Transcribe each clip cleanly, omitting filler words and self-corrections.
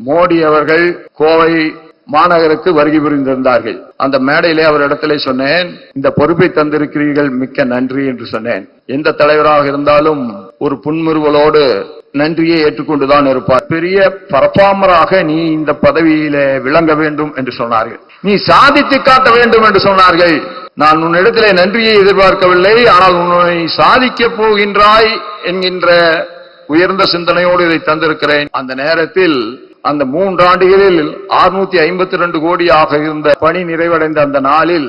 மோடி அவர்கள் கோவை மாநகருக்கு வருகை புரிந்திருந்தார்கள். அந்த மேடையிலே அவரிடத்திலே சொன்னேன், இந்த பொறுப்பை தந்திருக்கிறீர்கள், மிக்க நன்றி என்று சொன்னேன். எந்த தலைவராக இருந்தாலும் ஒரு புன்முறுவலோடு நன்றியை ஏற்றுக்கொண்டுதான் இருப்பார். பெரிய பர்ஃபார்மராக நீ இந்த பதவியில விளங்க வேண்டும் என்று சொன்னார்கள். நீ சாதித்து காட்ட வேண்டும் என்று சொன்னார்கள். நான் உன்னிடத்திலே நன்றியை எதிர்பார்க்கவில்லை, ஆனால் உன்னை சாதிக்க போகின்றாய் என்கின்ற உயர்ந்த சிந்தனையோடு இதை தந்திருக்கிறேன். அந்த நேரத்தில் அந்த 3 ஆண்டுகளில் 652 கோடியாக இருந்த பணி நிறைவடைந்த அந்த நாளில்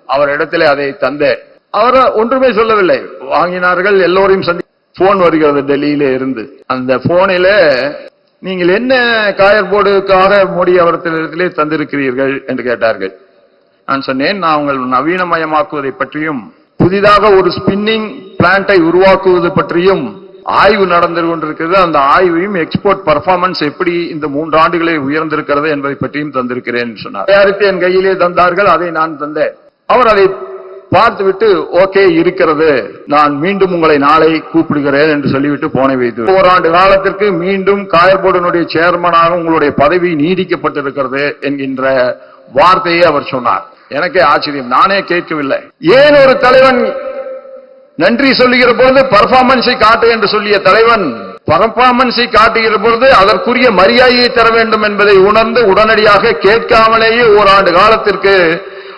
அவரிடத்திலே அதை தந்தேன். அவர் ஒன்றுமே சொல்லவில்லை. வாங்கினார்கள். எல்லோரையும் சந்தி போன் வருகிறது டெல்லியிலே இருந்து. அந்த போனில நீங்கள் என்ன காயர்போர்டுக்காக மோடி அவர்களிடத்திலே தந்திருக்கிறீர்கள் என்று கேட்டார்கள். நான் சொன்னேன், நான் உங்கள் நவீனமயமாக்குவதை பற்றியும் புதிதாக ஒரு ஸ்பின்னிங் பிளான்ட்டை உருவாக்குவது பற்றியும் ஆய்வு நடந்து கொண்டிருக்கிறது. அந்த ஆய்வையும் எக்ஸ்போர்ட் பர்ஃபார்மன்ஸ் எப்படி இந்த 3 ஆண்டுகளை உயர்ந்திருக்கிறது என்பதை பற்றியும் தந்திருக்கிறேன் சொன்னார். தயாரித்து என் கையிலே தந்தார்கள். அதை நான் தந்தேன். அவர் அதை பார்த்துவிட்டு ஓகே இருக்கிறது, நான் மீண்டும் உங்களை நாளை கூப்பிடுகிறேன் என்று சொல்லிவிட்டு போனை வைத்து 1 ஆண்டு காலத்திற்கு மீண்டும் காயர்போர்டினுடைய சேர்மனாக உங்களுடைய பதவி நீடிக்கப்பட்டிருக்கிறது என்கின்ற வார்த்தையை அவர் சொன்னார். எனக்கே ஆச்சரியம், நானே கேட்கவில்லை. ஏன் ஒரு தலைவன் நன்றி சொல்லுகிற பொழுது பர்ஃபார்மன்ஸை காட்டு என்று சொல்லிய தலைவன் பர்ஃபார்மன்ஸை காட்டுகிற பொழுது அதற்குரிய மரியாதையை தர வேண்டும் என்பதை உணர்ந்து உடனடியாக கேட்காமலேயே 1 ஆண்டு காலத்திற்கு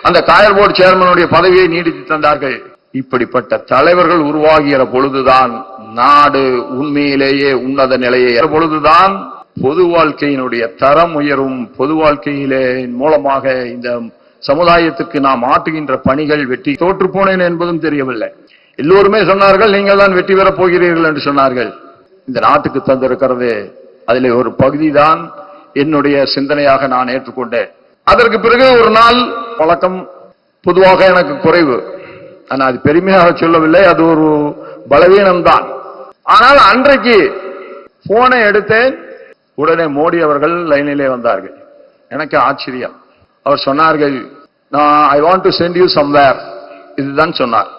அந்த காயர்போர்டு சேர்மனுடைய பதவியை நீடித்து தந்தார்கள். இப்படிப்பட்ட தலைவர்கள் உருவாகிற பொழுதுதான் நாடு உண்மையிலேயே உன்னத நிலையை பொழுதுதான் பொது வாழ்க்கையினுடைய தரம் உயரும். பொது வாழ்க்கையிலே மூலமாக இந்த சமுதாயத்துக்கு நாம் ஆற்றுகின்ற பணிகள் வெற்றி. தோற்று போனேன் என்பதும் தெரியவில்லை. எல்லோருமே சொன்னார்கள், நீங்கள் தான் வெற்றி பெறப் போகிறீர்கள் என்று சொன்னார்கள். இந்த நாட்டுக்கு தந்திருக்கிறது அதிலே ஒரு பகுதி தான் என்னுடைய சிந்தனையாக நான் ஏற்றுக்கொண்டேன். அதற்கு பிறகு ஒரு நாள் பழக்கம் பொதுவாக எனக்கு குறைவு. நான் அது பெருமையாக சொல்லவில்லை, அது ஒரு பலவீனம்தான். ஆனால் அன்றைக்கு போனை எடுத்தேன். உடனே மோடி அவர்கள் லைனிலே வந்தார்கள். எனக்கு ஆச்சரியம். அவர் சொன்னார்கள், நான் I want to send you somewhere, இதுதான் சொன்னார்.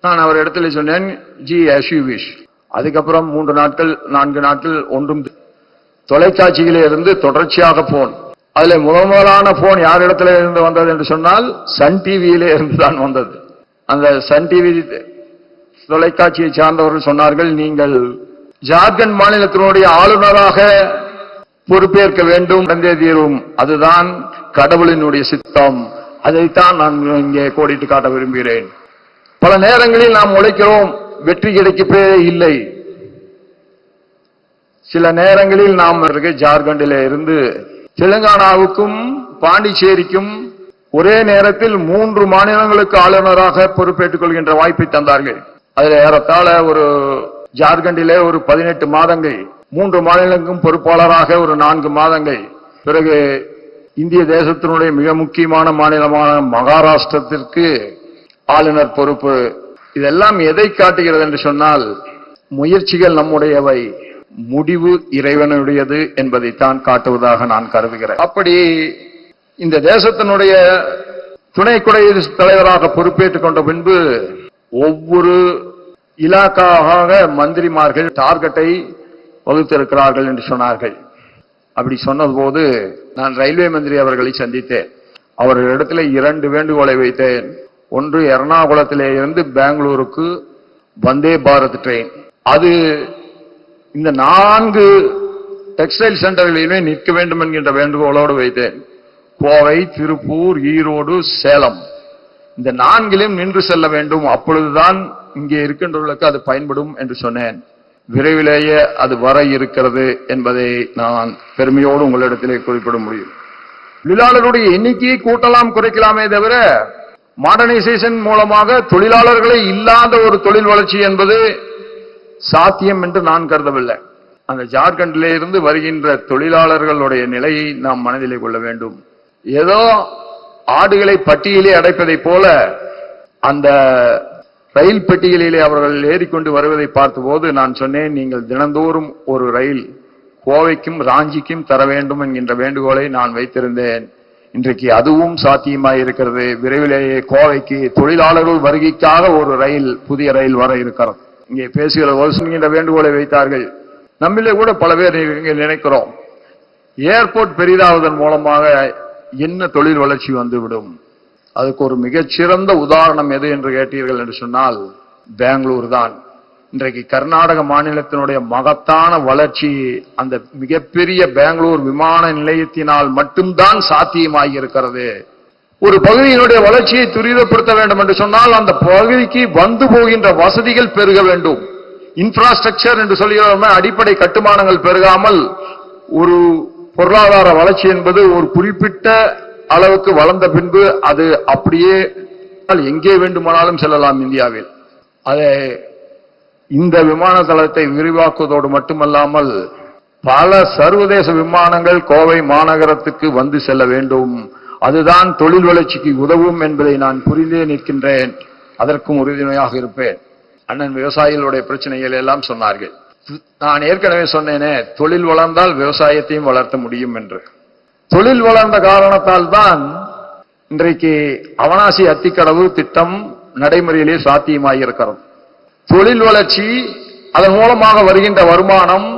நான் அவர் இடத்துல சொன்னேன், ஜி as you wish. அதுக்கப்புறம் 3 நாட்கள் 4 நாட்கள் ஒன்றும் தொலைக்காட்சியிலே இருந்து தொடர்ச்சியாக போன். அதுல முதலான போன் யார் இடத்துல இருந்து வந்தது என்று சொன்னால் சன் டிவியிலே இருந்து தான் வந்தது. அந்த சன் டிவி தொலைக்காட்சியை சார்ந்தவர்கள் சொன்னார்கள், நீங்கள் ஜார்க்கண்ட் மாநிலத்தினுடைய ஆளுநராக பொறுப்பேற்க வேண்டும், நடந்தே தீரும், அதுதான் கடவுளினுடைய சித்தம், அதைத்தான் நான் இங்கே கோடிட்டு காட்ட விரும்புகிறேன். பல நேரங்களில் நாம் உழைக்கிறோம், வெற்றி கிடைக்கவே இல்லை. சில நேரங்களில் நாம் ஜார்க்கண்டிலே இருந்து தெலுங்கானாவுக்கும் பாண்டிச்சேரிக்கும் ஒரே நேரத்தில் 3 மாநிலங்களுக்கு ஆளுநராக பொறுப்பேற்றுக் கொள்கின்ற வாய்ப்பை தந்தார்கள். அதில் ஏறத்தாழ ஒரு ஜார்க்கண்டிலே ஒரு 18 மாதங்கள், 3 மாநிலங்களுக்கும் பொறுப்பாளராக ஒரு 4 மாதங்கள், பிறகு இந்திய தேசத்தினுடைய மிக முக்கியமான மாநிலமான மகாராஷ்டிரத்திற்கு ஆளுநர் பொறுப்பு. இதெல்லாம் எதை காட்டுகிறது என்று சொன்னால், முயற்சிகள் நம்முடையவை, முடிவு இறைவனுடையது என்பதைத்தான் காட்டுவதாக நான் கருதுகிறேன். அப்படி இந்த தேசத்தினுடைய துணை குடியரசுத் தலைவராக பொறுப்பேற்றுக் கொண்ட பின்பு ஒவ்வொரு இலாக்காவாக மந்திரிமார்கள் டார்கெட்டை வகுத்திருக்கிறார்கள் என்று சொன்னார்கள். அப்படி சொன்னது போது நான் ரயில்வே மந்திரி அவர்களை சந்தித்தேன். அவர்களிடத்தில் 2 வேண்டுகோளை வைத்தேன். ஒன்று, எர்ணாகுளத்திலே இருந்து பெங்களூருக்கு வந்தே பாரத் ட்ரெயின், அது இந்த 4 டெக்ஸ்டைல் சென்டர்களிலுமே நிற்க வேண்டும் என்கின்ற வேண்டுகோளோடு வைத்தேன். கோவை, திருப்பூர், ஈரோடு, சேலம், இந்த 4லும் நின்று செல்ல வேண்டும், அப்பொழுதுதான் இங்கே இருக்கின்றவர்களுக்கு அது பயன்படும் என்று சொன்னேன். விரைவிலேயே அது வர இருக்கிறது என்பதை நான் பெருமையோடு உங்களிடத்திலே குறிப்பிட முடியும். தொழிலாளருடைய எண்ணிக்கையை கூட்டலாம், குறைக்கலாமே தவிர மாடர்னைசேஷன் மூலமாக தொழிலாளர்களே இல்லாத ஒரு தொழில் வளர்ச்சி என்பது சாத்தியம் என்று நான் கருதவில்லை. அந்த ஜார்க்கண்டிலே இருந்து வருகின்ற தொழிலாளர்களுடைய நிலையை நாம் மனதிலே கொள்ள வேண்டும். ஏதோ ஆடுகளை பட்டியலே அடைப்பதை போல அந்த ரயில் பெட்டிகளிலே அவர்கள் ஏறிக்கொண்டு வருவதை பார்த்தபோது நான் சொன்னேன், நீங்கள் தினந்தோறும் ஒரு ரயில் கோவைக்கும் ராஞ்சிக்கும் தர வேண்டும் என்கின்ற வேண்டுகோளை நான் வைத்திருந்தேன். இன்றைக்கு அதுவும் சாத்தியமாக இருக்கிறது. விரைவிலேயே கோவைக்கு தொழிலாளர்கள் வருகைக்காக ஒரு ரயில், புதிய ரயில் வர இருக்கிறது. இங்கே பேசுகிற என்கின்ற வேண்டுகோளை வைத்தார்கள். நம்மிலே கூட பல பேர் நினைக்கிறோம், ஏர்போர்ட் பெரிதாவதன் மூலமாக என்ன தொழில் வளர்ச்சி வந்துவிடும்? அதுக்கு ஒரு மிகச்சிறந்த உதாரணம் எது என்று கேட்டீர்கள் என்று சொன்னால் பெங்களூர் தான். இன்றைக்கு கர்நாடக மாநிலத்தினுடைய மகத்தான வளர்ச்சி அந்த மிகப்பெரிய பெங்களூர் விமான நிலையத்தினால் மட்டும்தான் சாத்தியமாகி இருக்கிறது. ஒரு பகுதியினுடைய வளர்ச்சியை துரிதப்படுத்த வேண்டும் என்று சொன்னால் அந்த பகுதிக்கு வந்து போகின்ற வசதிகள் பெருக வேண்டும். இன்ஃப்ராஸ்ட்ரக்சர் என்று சொல்கிறோம், அடிப்படை கட்டுமானங்கள் பெருகாமல் ஒரு பொருளாதார வளர்ச்சி என்பது ஒரு குறிப்பிட்ட அளவுக்கு வளர்ந்த பின்பு அது அப்படியே எங்கே வேண்டுமானாலும் செல்லலாம் இந்தியாவில். அதை இந்த விமான தளத்தை விரிவாக்குவதோடு மட்டுமல்லாமல் பல சர்வதேச விமானங்கள் கோவை மாநகரத்துக்கு வந்து செல்ல வேண்டும். அதுதான் தொழில் வளர்ச்சிக்கு உதவும் என்பதை நான் புரிந்தே நிற்கின்றேன். அதற்கும் உறுதுணையாக இருப்பேன். அண்ணன் விவசாயிகளுடைய பிரச்சனைகள் எல்லாம் சொன்னார்கள். நான் ஏற்கனவே சொன்னேனே, தொழில் வளர்ந்தால் விவசாயத்தையும் வளர்த்த முடியும் என்று. தொழில் வளர்ந்த காரணத்தால் தான் இன்றைக்கு அவனாசி அத்திக்கடவு திட்டம் நடைமுறையிலே சாத்தியமாகியிருக்கிறது. தொழில் வளர்ச்சி, அதன் மூலமாக வருகின்ற வருமானம்,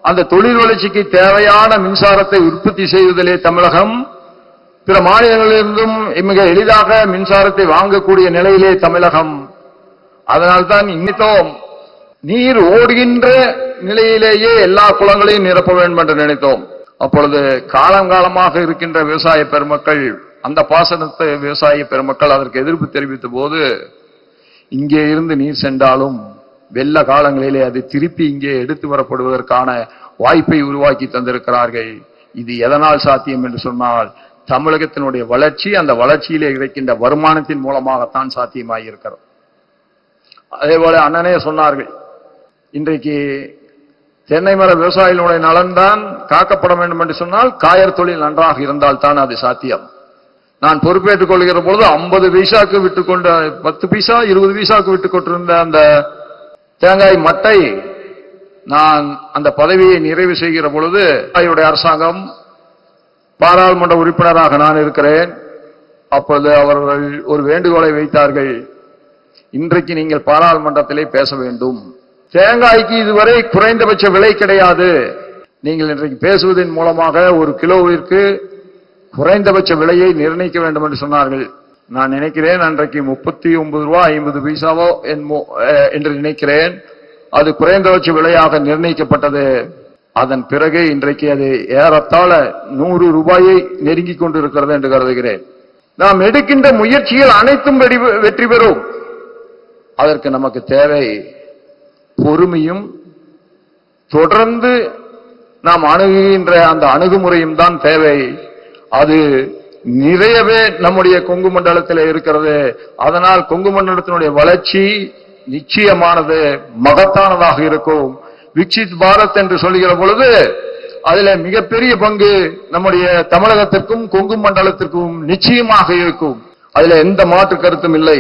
அந்த தொழில் வளர்ச்சிக்கு தேவையான மின்சாரத்தை உற்பத்தி செய்வதிலே தமிழகம் பிற மாநிலங்களிலிருந்தும் மிக எளிதாக மின்சாரத்தை வாங்கக்கூடிய நிலையிலே தமிழகம். அதனால்தான் இன்னித்தோம் நீர் ஓடுகின்ற நிலையிலேயே எல்லா குளங்களையும் நிரப்ப வேண்டும் என்று நினைத்தோம். அப்பொழுது காலங்காலமாக இருக்கின்ற விவசாய பெருமக்கள், அந்த பாசனத்தை விவசாய பெருமக்கள் அதற்கு எதிர்ப்பு தெரிவித்த போது, இங்கே இருந்து நீர் சென்றாலும் வெள்ள காலங்களிலே அது திருப்பி இங்கே எடுத்து வரப்படுவதற்கான வாய்ப்பை உருவாக்கி தந்திருக்கிறார்கள். இது எதனால் சாத்தியம் என்று சொன்னால் தமிழகத்தினுடைய வளர்ச்சி, அந்த வளர்ச்சியிலே கிடைக்கின்ற வருமானத்தின் மூலமாகத்தான் சாத்தியமாகியிருக்கிறது. அதே போல அண்ணனே சொன்னார்கள், இன்றைக்கு தென்னை மர விவசாயிகளுடைய நலன்தான் காக்கப்பட வேண்டும் என்று சொன்னால் காயர் தொழில் நன்றாக இருந்தால் தான் அது சாத்தியம். நான் பொறுப்பேற்றுக் கொள்கிற பொழுது 50 பைசாக்கு விட்டுக்கொண்ட 10 பைசா 20 பைசாக்கு விட்டுக் கொண்டிருந்த அந்த தேங்காய் மட்டை நான் அந்த பதவியை நிறைவு செய்கிற பொழுது அரசாங்கம் பாராளுமன்ற உறுப்பினராக நான் இருக்கிறேன். அப்பொழுது அவர்கள் ஒரு வேண்டுகோளை வைத்தார்கள், இன்றைக்கு நீங்கள் பாராளுமன்றத்திலே பேச வேண்டும். தேங்காய்க்கு இதுவரை குறைந்தபட்ச விலை கிடையாது. நீங்கள் இன்றைக்கு பேசுவதன் மூலமாக ஒரு கிலோவிற்கு குறைந்தபட்ச விலையை நிர்ணயிக்க வேண்டும் என்று சொன்னார்கள். நான் நினைக்கிறேன் அன்றைக்கு 39 ரூபாய் 50 பைசாவோ என்று நினைக்கிறேன். அது குறைந்தபட்ச விலையாக நிர்ணயிக்கப்பட்டது. அதன் பிறகு இன்றைக்கு அது ஏறத்தாழ 100 ரூபாயை நெருங்கிக் கொண்டிருக்கிறது என்று கருதுகிறேன். நாம் எடுக்கின்ற முயற்சிகள் அனைத்தும் வெற்றி பெறும். அதற்கு நமக்கு தேவை பொறுமையும் தொடர்ந்து நாம் அணுகுகின்ற அந்த அணுகுமுறையும் தான் தேவை. அது நிறையவே நம்முடைய கொங்கு மண்டலத்தில் இருக்கிறது. அதனால் கொங்கு மண்டலத்தினுடைய வளர்ச்சி நிச்சயமானது, மகத்தானதாக இருக்கும். விக்சித் பாரத் என்று சொல்லுகிற பொழுது அதில் மிகப்பெரிய பங்கு நம்முடைய தமிழகத்திற்கும் கொங்கு மண்டலத்திற்கும் நிச்சயமாக இருக்கும். அதில் எந்த மாற்று கருத்தும் இல்லை.